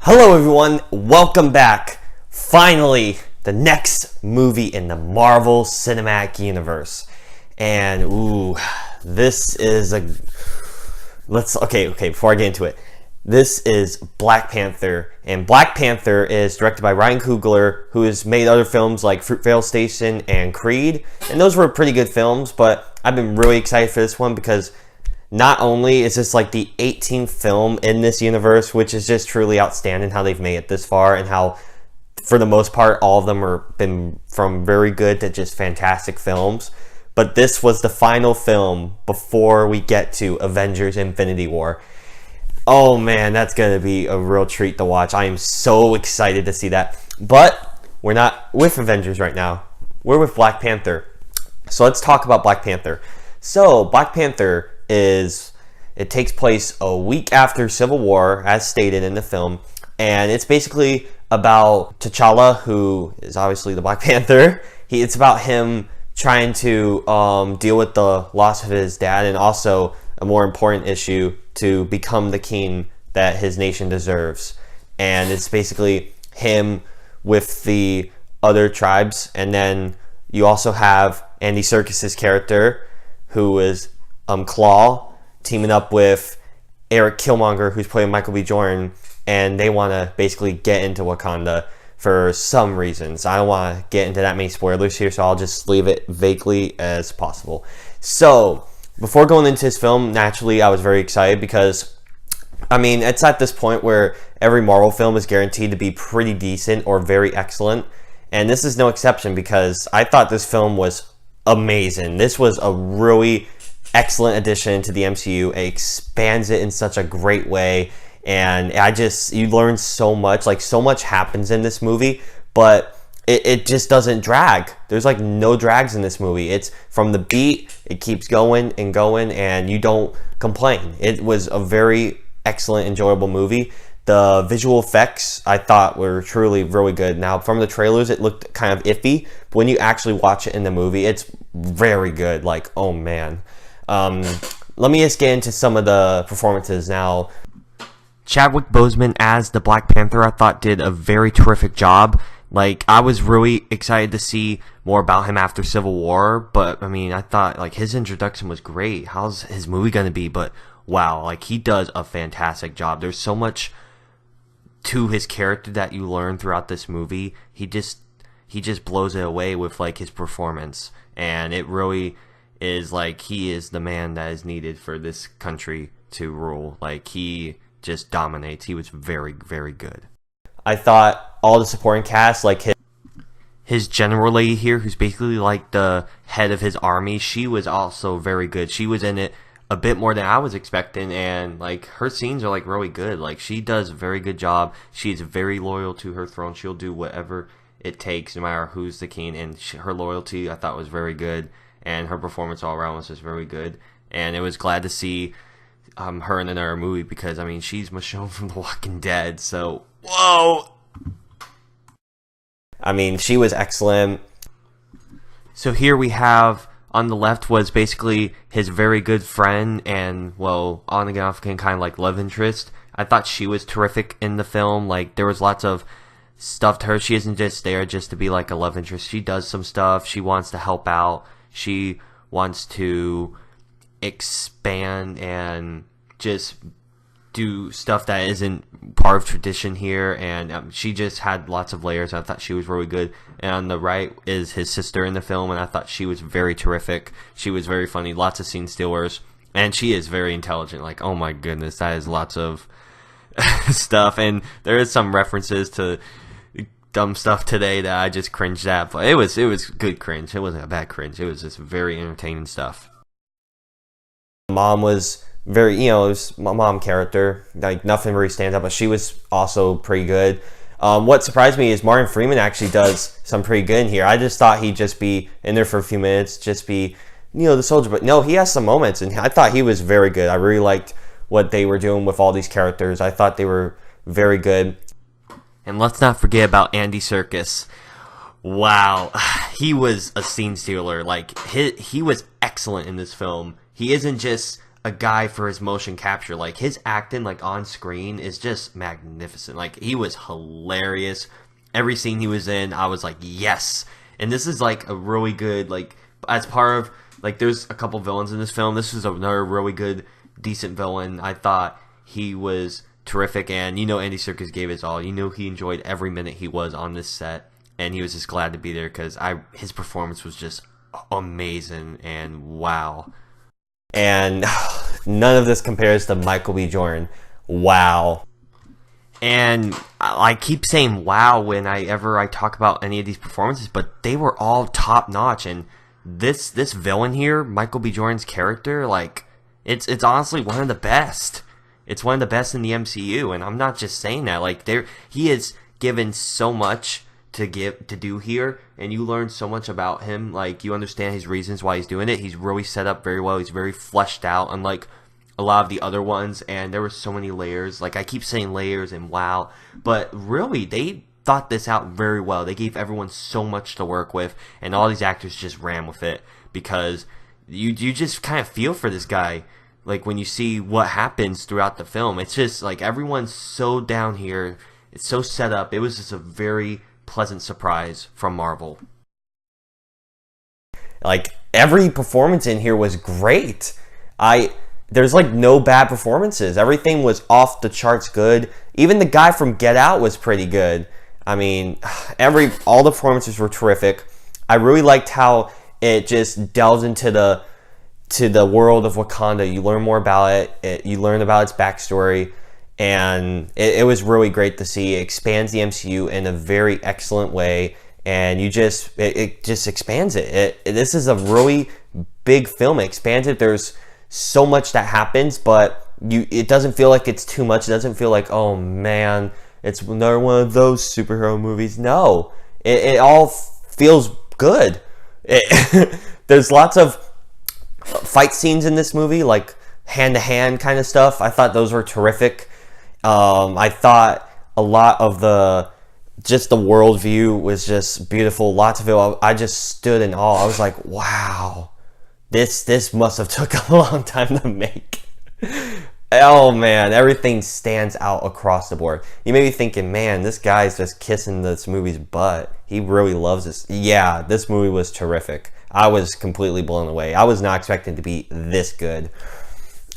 Hello everyone, welcome back. Finally, the next movie in the Marvel Cinematic Universe. And this is before I get into it. This is Black Panther, and Black Panther is directed by Ryan Coogler, who has made other films like Fruitvale Station and Creed, and those were pretty good films, but I've been really excited for this one because not only is this like the 18th film in this universe, which is just truly outstanding how they've made it this far, and how for the most part all of them are been from very good to just fantastic films, but this was the final film before we get to Avengers Infinity War. Oh man, that's gonna be a real treat to watch. I am so excited to see that. But we're not with Avengers right now. We're with Black Panther. So let's talk about Black Panther. So Black Panther it takes place a week after Civil War, as stated in the film, and it's basically about T'Challa, who is obviously the Black Panther. It's about him trying to deal with the loss of his dad, and also a more important issue, to become the king that his nation deserves. And it's basically him with the other tribes, and then you also have Andy Serkis's character, who is Claw, teaming up with Eric Killmonger, who's playing Michael B. Jordan, and they want to basically get into Wakanda for some reasons. I don't want to get into that many spoilers here, so I'll just leave it vaguely as possible. So before going into this film, naturally I was very excited because, I mean, it's at this point where every Marvel film is guaranteed to be pretty decent or very excellent, and this is no exception because I thought this film was amazing. This was a really excellent addition to the MCU. It expands it in such a great way, and you learn so much. Like, so much happens in this movie, but it just doesn't drag. There's like no drags in this movie. It's from the beat, it keeps going and going, and you don't complain. It was a very excellent, enjoyable movie. The visual effects I thought were truly really good. Now, from the trailers, it looked kind of iffy, but when you actually watch it in the movie, it's very good. Like, oh man. Let me just get into some of the performances now. Chadwick Boseman as the Black Panther, I thought did a very terrific job. Like, I was really excited to see more about him after Civil War, but I mean, I thought like his introduction was great. How's his movie gonna be? But wow, like, he does a fantastic job. There's so much to his character that you learn throughout this movie. He just blows it away with like his performance, and it really is like he is the man that is needed for this country to rule. Like, he just dominates. He was very, very good. I thought all the supporting cast, like his general lady here, who's basically like the head of his army, she was also very good. She was in it a bit more than I was expecting, and like her scenes are like really good. Like, she does a very good job. She's very loyal to her throne. She'll do whatever it takes, no matter who's the king, and her loyalty I thought was very good, and her performance all around was just very good. And it was glad to see her in another movie because, I mean, she's Michonne from The Walking Dead, so whoa! I mean, she was excellent. So here we have, on the left was basically his very good friend and, well, on again, off again, kind of like love interest. I thought she was terrific in the film. Like, there was lots of stuff to her. She isn't just there just to be like a love interest. She does some stuff. She wants to help out. She wants to expand and just do stuff that isn't part of tradition here, and she just had lots of layers. I thought she was really good. And on the right is his sister in the film, and I thought she was very terrific. She was very funny, lots of scene stealers, and she is very intelligent. Like, oh my goodness, that is lots of stuff, and there is some references to dumb stuff today that I just cringed at, but it was good cringe. It wasn't a bad cringe. It was just very entertaining stuff. Mom was very, it was my mom character. Like, nothing really stands out, but she was also pretty good. What surprised me is Martin Freeman actually does some pretty good in here. I just thought he'd just be in there for a few minutes, just be, the soldier. But no, he has some moments, and I thought he was very good. I really liked what they were doing with all these characters. I thought they were very good. And let's not forget about Andy Serkis. Wow, he was a scene stealer. Like, he was excellent in this film. He isn't just a guy for his motion capture. Like, his acting, like, on screen is just magnificent. Like, he was hilarious. Every scene he was in, I was like, yes. And this is, like, a really good, like, as part of, like, there's a couple villains in this film. This is another really good, decent villain. I thought he was terrific, and Andy Serkis gave his all. He enjoyed every minute he was on this set, and he was just glad to be there because his performance was just amazing, and wow. And none of this compares to Michael B. Jordan. Wow. And I keep saying wow whenever I talk about any of these performances, but they were all top notch. And this villain here, Michael B. Jordan's character, like, it's honestly one of the best. It's one of the best in the MCU, and I'm not just saying that. Like, he is given so much to do here, and you learn so much about him. Like, you understand his reasons why he's doing it. He's really set up very well. He's very fleshed out, unlike a lot of the other ones, and there were so many layers. Like, I keep saying layers and wow, but really, they thought this out very well. They gave everyone so much to work with, and all these actors just ran with it, because you just kind of feel for this guy. Like, when you see what happens throughout the film, it's just like everyone's so down here. It's so set up. It was just a very pleasant surprise from Marvel. Like, every performance in here was great. There's like no bad performances. Everything was off the charts good. Even the guy from Get Out was pretty good. I mean, all the performances were terrific. I really liked how it just delves into the world of Wakanda. You learn more about it. You learn about its backstory. And it was really great to see. It expands the MCU in a very excellent way, and it just expands it. This is a really big film. It expands it. There's so much that happens, but it doesn't feel like it's too much. It doesn't feel like, oh man, it's another one of those superhero movies. No, it all feels good. There's lots of fight scenes in this movie, like hand-to-hand kind of stuff. I thought those were terrific. I thought a lot of the worldview was just beautiful. Lots of it, I just stood in awe. I was like, wow, this must have took a long time to make. Oh man, everything stands out across the board. You may be thinking, man, this guy's just kissing this movie's butt. He really loves this. Yeah, this movie was terrific. I was completely blown away. I was not expecting it to be this good.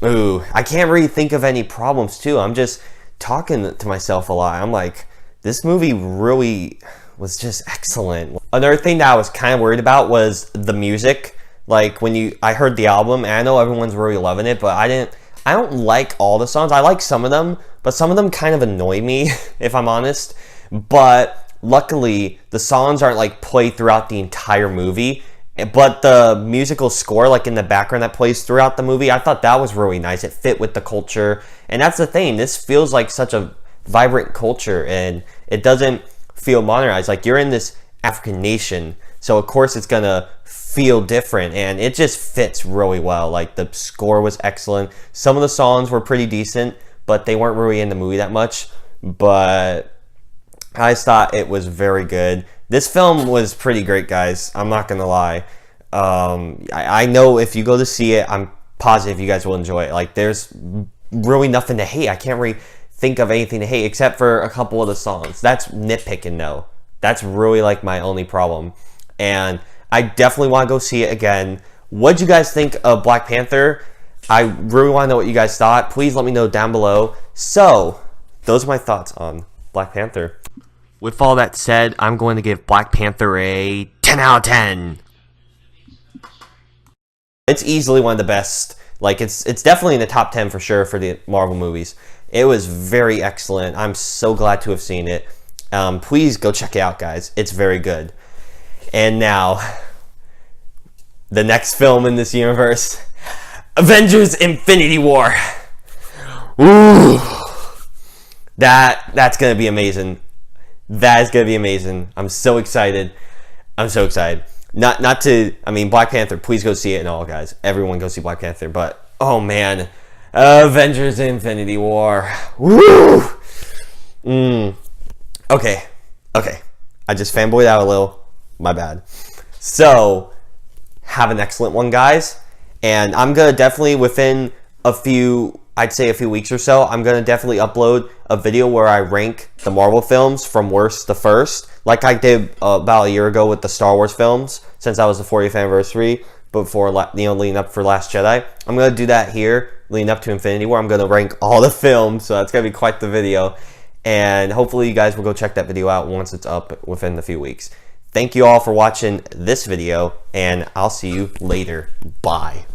Ooh, I can't really think of any problems too. I'm just talking to myself a lot. I'm like, this movie really was just excellent. Another thing that I was kind of worried about was the music. Like, I heard the album, and I know everyone's really loving it, but I don't like all the songs. I like some of them, but some of them kind of annoy me, if I'm honest. But luckily, the songs aren't like played throughout the entire movie. But the musical score, like in the background that plays throughout the movie, I thought that was really nice. It fit with the culture. And that's the thing. This feels like such a vibrant culture, and it doesn't feel modernized. Like, you're in this African nation, so of course it's going to feel different, and it just fits really well. Like, the score was excellent. Some of the songs were pretty decent, but they weren't really in the movie that much. But I just thought it was very good. This film was pretty great, guys. I'm not going to lie. I know if you go to see it, I'm positive you guys will enjoy it. Like, there's really nothing to hate. I can't really think of anything to hate except for a couple of the songs. That's nitpicking, though. That's really, like, my only problem. And I definitely want to go see it again. What'd you guys think of Black Panther? I really want to know what you guys thought. Please let me know down below. So, those are my thoughts on Black Panther. With all that said, I'm going to give Black Panther a 10 out of 10. It's easily one of the best. Like, it's definitely in the top 10 for sure for the Marvel movies. It was very excellent. I'm so glad to have seen it. Please go check it out, guys. It's very good. And now, the next film in this universe, Avengers Infinity War. Ooh. That's going to be amazing. That is going to be amazing. I'm so excited. I'm so excited. Not to, I mean, Black Panther, please go see it and all, guys. Everyone go see Black Panther. But, oh man, Avengers Infinity War. Woo! Okay. I just fanboyed out a little. My bad. So, have an excellent one, guys. And I'm going to definitely, within I'd say a few weeks or so, I'm going to definitely upload a video where I rank the Marvel films from worst to first, like I did about a year ago with the Star Wars films, since that was the 40th anniversary, before, leading up for Last Jedi. I'm going to do that here, leading up to Infinity War. I'm going to rank all the films, so that's going to be quite the video, and hopefully you guys will go check that video out once it's up within a few weeks. Thank you all for watching this video, and I'll see you later. Bye.